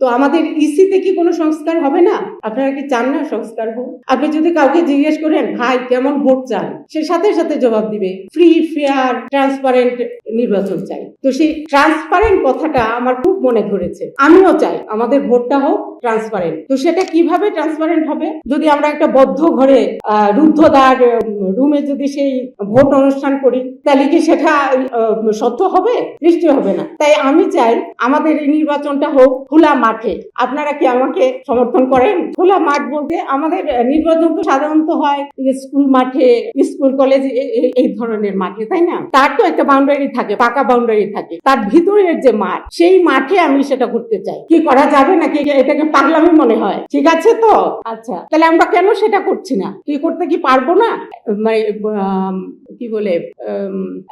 তো আমাদের ইসিতে কি কোনো সংস্কার হবে না? আপনারা কি চান না সংস্কার হোক? আপনি যদি কাউকে জিজ্ঞেস করেন ভাই কেমন ভোট চান, সে সাথে সাথে জবাব দিবে ফ্রি ফেয়ার ট্রান্সপারেন্ট নির্বাচন চাই। তো সেই ট্রান্সপারেন্ট কথাটা আমার খুব মনে ধরেছে। আমিও চাই আমাদের ভোটটা হোক ট্রান্সপারেন্ট। তো সেটা কিভাবে ট্রান্সপারেন্ট হবে? যদি আমরা একটা বদ্ধ ঘরে রুদ্ধদ্বার রুমে যদি সেই ভোট অনুষ্ঠান করি, তাহলে কি সেটা সত্য হবে? নিশ্চয় হবে না। তাই আমি চাই আমাদের এই নির্বাচনটা হোক খোলা মাঠে। আপনারা কি আমাকে সমর্থন করেন? খোলা মাঠ বলতে আমাদের নির্বাচন তো সাধারণত হয় স্কুল মাঠে, স্কুল কলেজ, এই ধরনের মাঠে, তাই না? তার তো একটা বাউন্ডারি থাকে, পাকা বাউন্ডারি থাকে। তার ভিতরের যে মাঠ, সেই মাঠে আমি সেটা করতে চাই। কি করা যাবে নাকি? এটাকে পাগলামি মনে হয়? ঠিক আছে তো? আচ্ছা, তাহলে আমরা কেন সেটা করছি না? কি করতে কি পারবো না? মানে কি বলে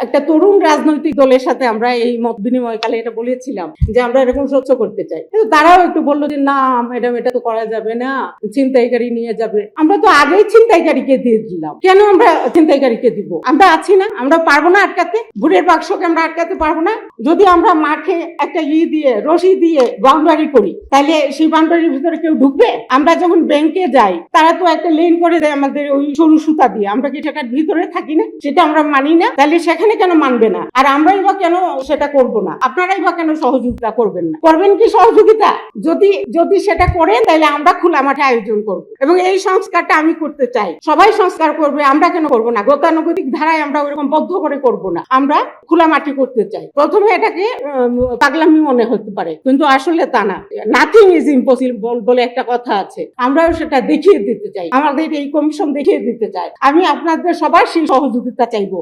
একটা তরুণ রাজনৈতিক দলের সাথে আমরা এই মত বিনিময়কালে এটা বলেছিলাম যে আমরা এরকম স্বচ্ছ করতে চাই, কিন্তু তারাও একটু বললো যে না ম্যাডাম এটা তো করা যাবে না, ছিনতাইকারী নিয়ে যাবে। আমরা তো আগেই ছিনতাইকারীকে দিয়ে দিলাম, কেন আমরা ছিনতাইকারীকে দিব? আমরা আছি না? আমরা পারবো না আটকাতে? ভোটের বাক্সকে আমরা আটকাতে পারবো না? যদি আমরা মাঠে একটা দিয়ে রশি দিয়ে বাউন্ডারি করি, তাহলে সেই বাউন্ডারির ভিতরে কেউ ঢুকবে? আমরা যখন ব্যাংকে যাই, তারা তো একটা লেন করে দেয় আমাদের ওই সরু সুতা দিয়ে, আমরা কি সেটার ভিতরে থাকি না? সেটা আমরা মানি না, তাহলে সেখানে কেন মানবে না? আর আমরাই বা কেন সেটা করব না? আপনারাই বা কেন সহযোগিতা করবেন না? করবেন কি সহযোগিতা? যদি সেটা করেন তাহলে আমরা খোলা মাঠে আয়োজন করব, এবং এই সংস্কারটা আমি করতে চাই। সবাই সংস্কার করবে, আমরা কেন করব না? গতানুগতিক ধারায় আমরা ওরকম বদ্ধ করে করব না, আমরা খোলা মাঠে করতে চাই। প্রথমে এটাকে পাগলামি মনে হতে পারে, কিন্তু আসলে তা না। নাথিং ইজ ইম্পসিবল বলে একটা কথা আছে, আমরাও সেটা দেখিয়ে দিতে চাই, আমাদের এই কমিশন দেখিয়ে দিতে চাই। আমি আপনাদের সবার সেই সহযোগিতা চাইবো।